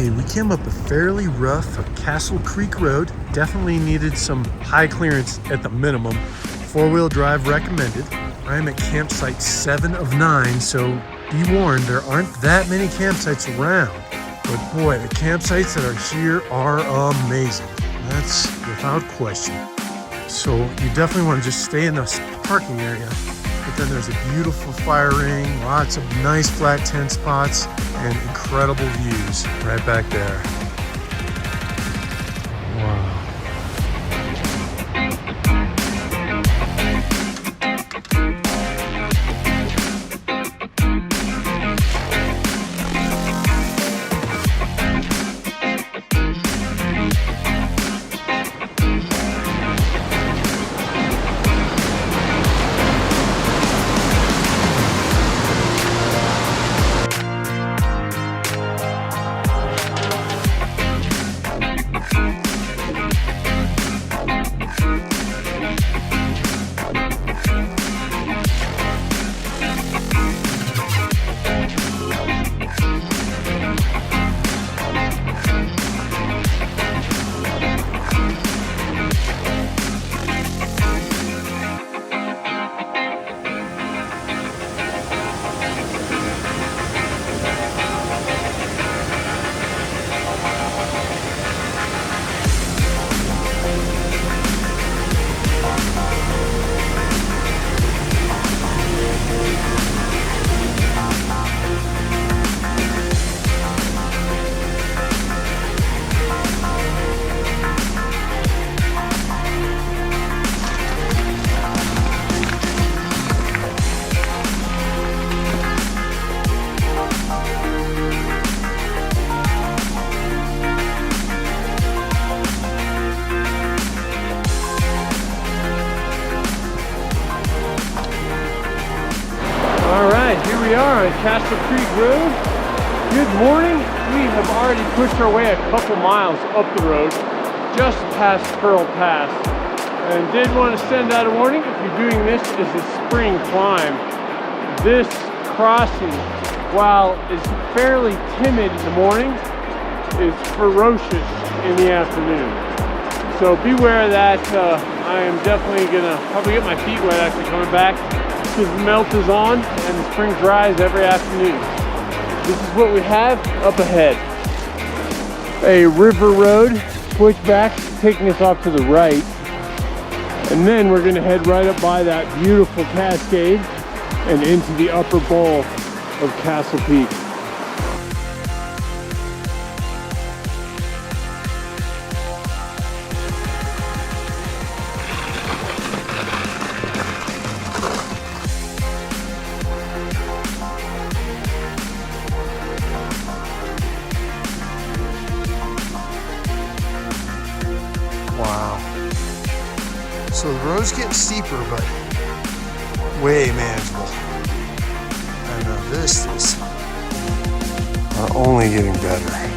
Okay, we came up a fairly rough Castle Creek Road. Definitely needed some high clearance at the minimum. Four-wheel drive recommended. I am at campsite 7 of 9, so be warned, there aren't that many campsites around. But boy, the campsites that are here are amazing. That's without question. So you definitely want to just stay in this parking area. But then there's a beautiful fire ring, lots of nice flat tent spots, and incredible views right back there. Wow. Here we are on Castle Creek Road. Good morning. We have already pushed our way a couple miles up the road, just past Pearl Pass. And did want to send out a warning, if you're doing this as a spring climb, this crossing, while it's fairly timid in the morning, is ferocious in the afternoon. So beware of that. I am definitely gonna probably get my feet wet actually coming back, because the melt is on and the spring dries every afternoon. This is what we have up ahead. A river road, switchback taking us off to the right. And then we're gonna head right up by that beautiful cascade and into the upper bowl of Castle Peak. Wow. So the road's getting steeper, but way manageable. And the vistas are only getting better.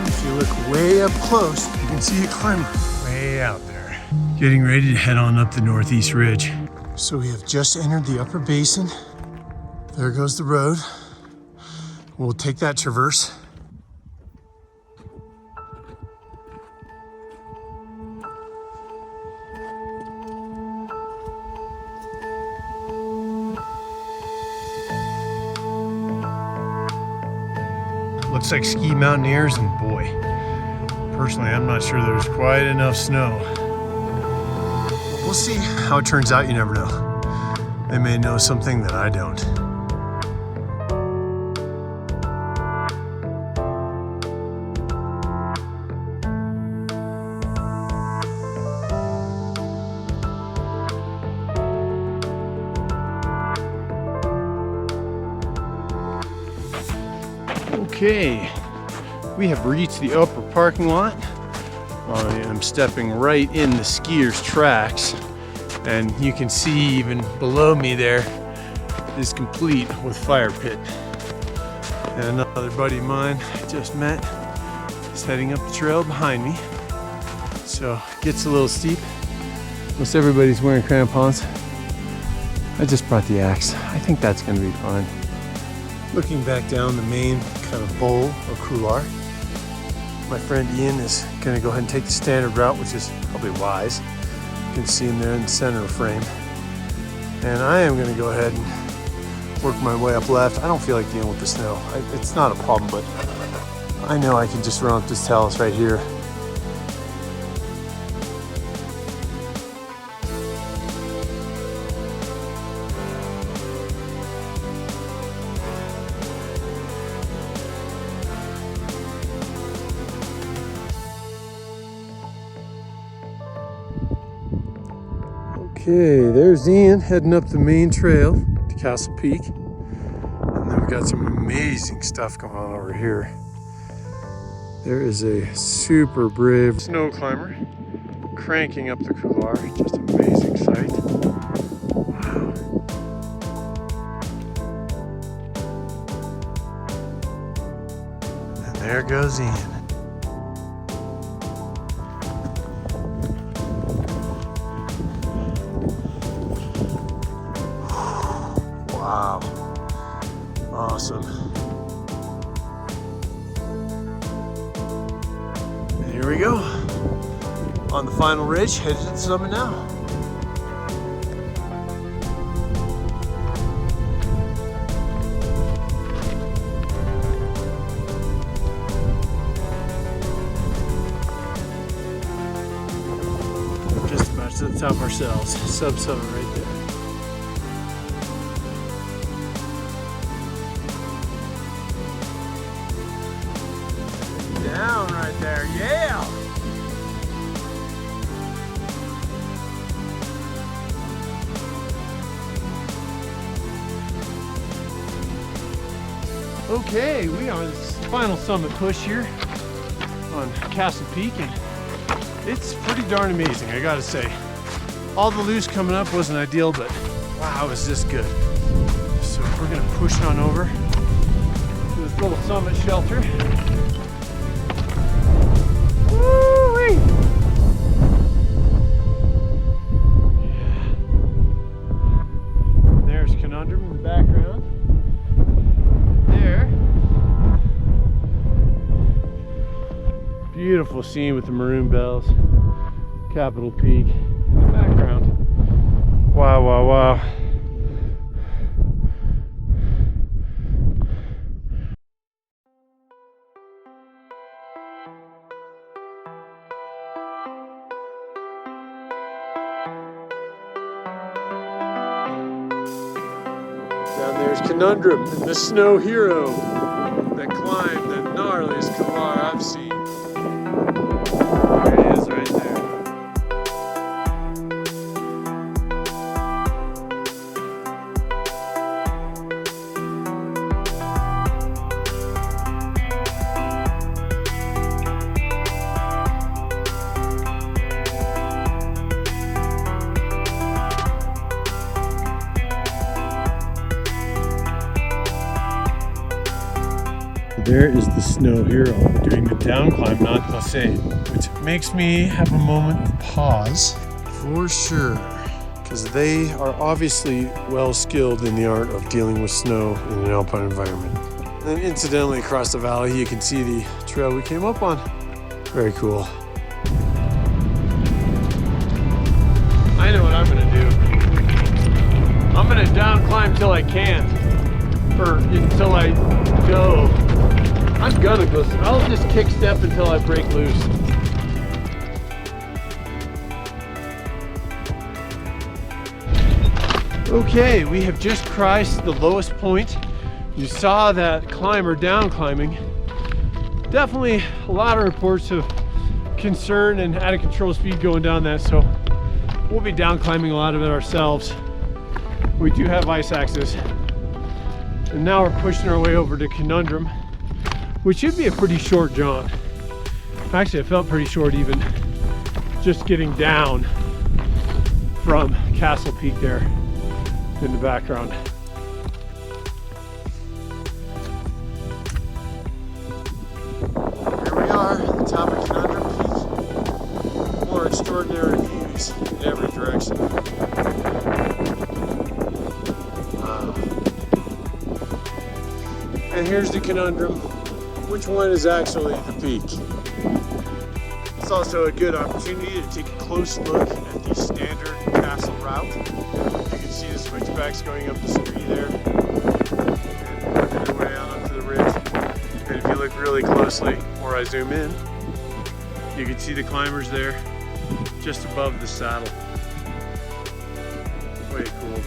If you look way up close, you can see a climber way out there. Getting ready to head on up the northeast ridge. So we have just entered the upper basin. There goes the road. We'll take that traverse. Looks like ski mountaineers, and boy, personally, I'm not sure there's quite enough snow. We'll see how it turns out, you never know. They may know something that I don't. Okay, we have reached the upper parking lot. I'm stepping right in the skiers' tracks, and you can see even below me there is complete with fire pit. And another buddy of mine I just met is heading up the trail behind me. So it gets a little steep. Most everybody's wearing crampons. I just brought the axe. I think that's gonna be fine. Looking back down the main kind of bowl or couloir, my friend Ian is gonna go ahead and take the standard route, which is probably wise. You can see him there in the center of frame. And I am gonna go ahead and work my way up left. I don't feel like dealing with the snow. It's not a problem, but I know I can just run up this talus right here. Okay, there's Ian heading up the main trail to Castle Peak. And then we got some amazing stuff going on over here. There is a super brave snow climber cranking up the couloir. Just an amazing sight. Wow. And there goes Ian. Wow, awesome. And here we go, on the final ridge, headed to the summit now. Just about to the top ourselves, sub-summit right there. Down right there, yeah! Okay, we are on this final summit push here on Castle Peak, and it's pretty darn amazing, I gotta say. All the loose coming up wasn't ideal, but wow, is this good. So we're gonna push on over to this little summit shelter. Woo-wee! Yeah. There's Conundrum in the background. There. Beautiful scene with the maroon bells. Capitol Peak in the background. Wow, wow, wow. Down there's Conundrum, the snow hero that climbed the gnarliest couloir I've seen. There he is right there. There is the snow hero doing the down climb, not glissading, which makes me have a moment of pause for sure, because they are obviously well skilled in the art of dealing with snow in an alpine environment. And incidentally, across the valley, you can see the trail we came up on. Very cool. I know what I'm gonna do. I'm gonna down climb till I can't, or until I go. I'm gonna go. I'll just kick step until I break loose. Okay, we have just crossed the lowest point. You saw that climber down climbing. Definitely a lot of reports of concern and out of control speed going down that, so we'll be down climbing a lot of it ourselves. We do have ice axes. And now we're pushing our way over to Conundrum, which should be a pretty short jaunt. Actually, it felt pretty short even just getting down from Castle Peak there in the background. extraordinary views in every direction. Wow. And here's the conundrum. Which one is actually the peak? It's also a good opportunity to take a close look at the standard castle route. You can see the switchbacks going up the street there and working their way out onto the ridge. And if you look really closely, or I zoom in, you can see the climbers there just above the saddle. Way cool.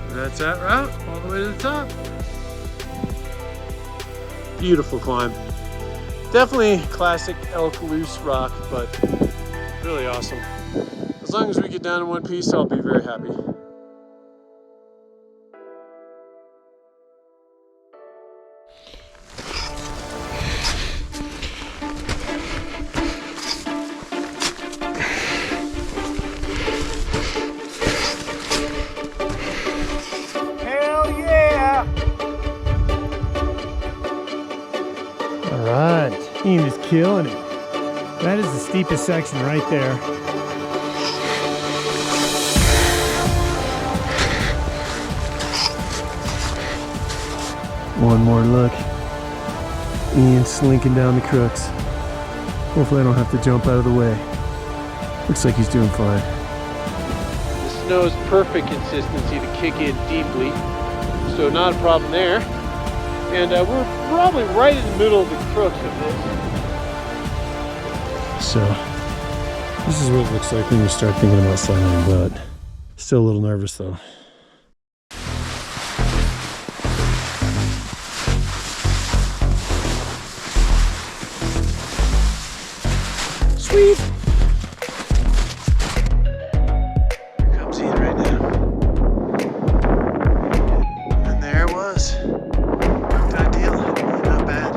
And that's that route all the way to the top. Beautiful climb. Definitely classic elk loose rock, but really awesome. As long as we get down in one piece, I'll be very happy. Hell yeah! All right, team is killing it. That is the steepest section right there. One more look. Ian slinking down the crooks. Hopefully I don't have to jump out of the way. Looks like he's doing fine. The snow is perfect consistency to kick in deeply, so not a problem there. And we're probably right in the middle of the crux of this. So, this is what it looks like when you start thinking about sliding, but still a little nervous though. Sweet! Here comes Ian right now. And there it was. Done deal. Not bad.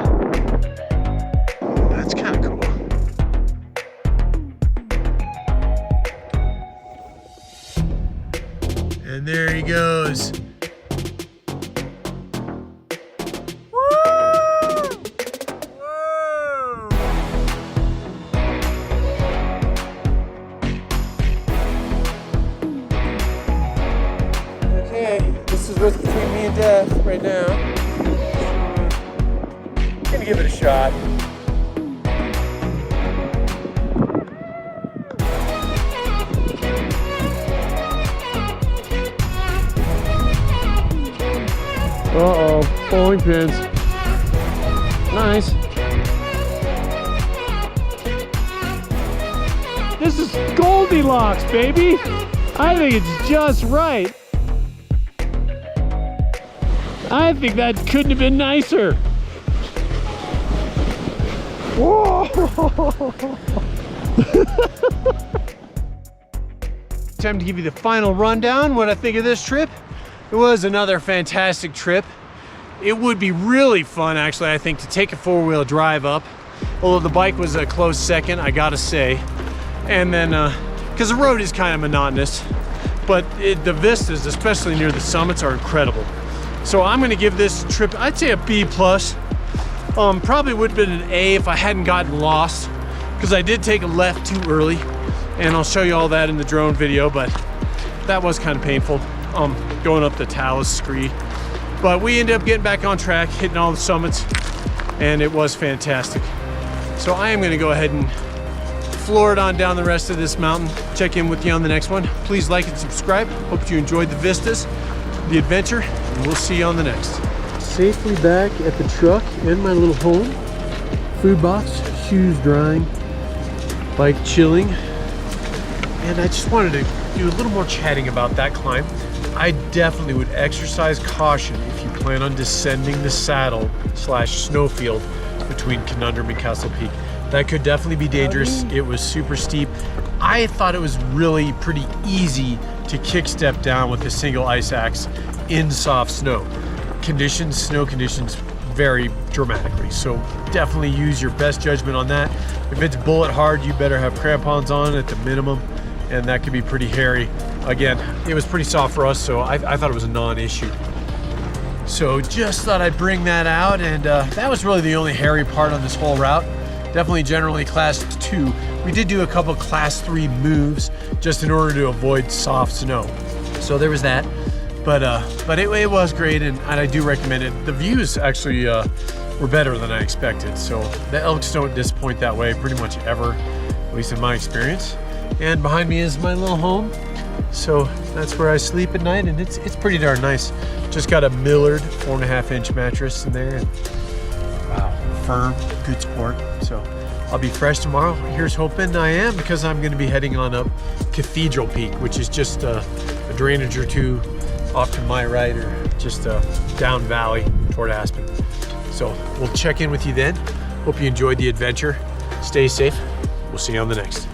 That's kind of cool. And there he goes. Okay, this is what's between me and death right now. I'm gonna give it a shot. Uh-oh, bowling pins. Nice. This is Goldilocks, baby. I think it's just right. I think that couldn't have been nicer. Whoa! Time to give you the final rundown, what I think of this trip. It was another fantastic trip. It would be really fun, actually, I think, to take a four-wheel drive up. Although the bike was a close second, I gotta say. And then, because the road is kind of monotonous, but the vistas, especially near the summits, are incredible. So I'm gonna give this trip, I'd say a B+. Probably would have been an A if I hadn't gotten lost, because I did take a left too early, and I'll show you all that in the drone video, but that was kind of painful, going up the talus scree. But we ended up getting back on track, hitting all the summits, and it was fantastic. So I am gonna go ahead and floor it on down the rest of this mountain. Check in with you on the next one. Please like and subscribe. Hope you enjoyed the vistas, the adventure, and we'll see you on the next. Safely back at the truck and my little home. Food box, shoes drying, bike chilling. And I just wanted to do a little more chatting about that climb. I definitely would exercise caution if you plan on descending the saddle / snowfield between Conundrum and Castle Peak. That could definitely be dangerous. It was super steep. I thought it was really pretty easy to kick step down with a single ice axe in soft snow. Snow conditions vary dramatically, so definitely use your best judgment on that. If it's bullet hard, you better have crampons on at the minimum, and that could be pretty hairy. Again, it was pretty soft for us, so I thought it was a non-issue. So just thought I'd bring that out, and that was really the only hairy part on this whole route. Definitely generally class 2, We did do a couple class 3 moves just in order to avoid soft snow. So there was that. But it was great, and I do recommend it. The views actually were better than I expected. So the elks don't disappoint that way pretty much ever, at least in my experience. And behind me is my little home. So that's where I sleep at night, and it's pretty darn nice. Just got a Millard 4.5-inch mattress in there. And wow, firm, good support. So I'll be fresh tomorrow. Here's hoping I am, because I'm going to be heading on up Cathedral Peak, which is just a drainage or two off to my right, or just down valley toward Aspen. So we'll check in with you then. Hope you enjoyed the adventure. Stay safe. We'll see you on the next.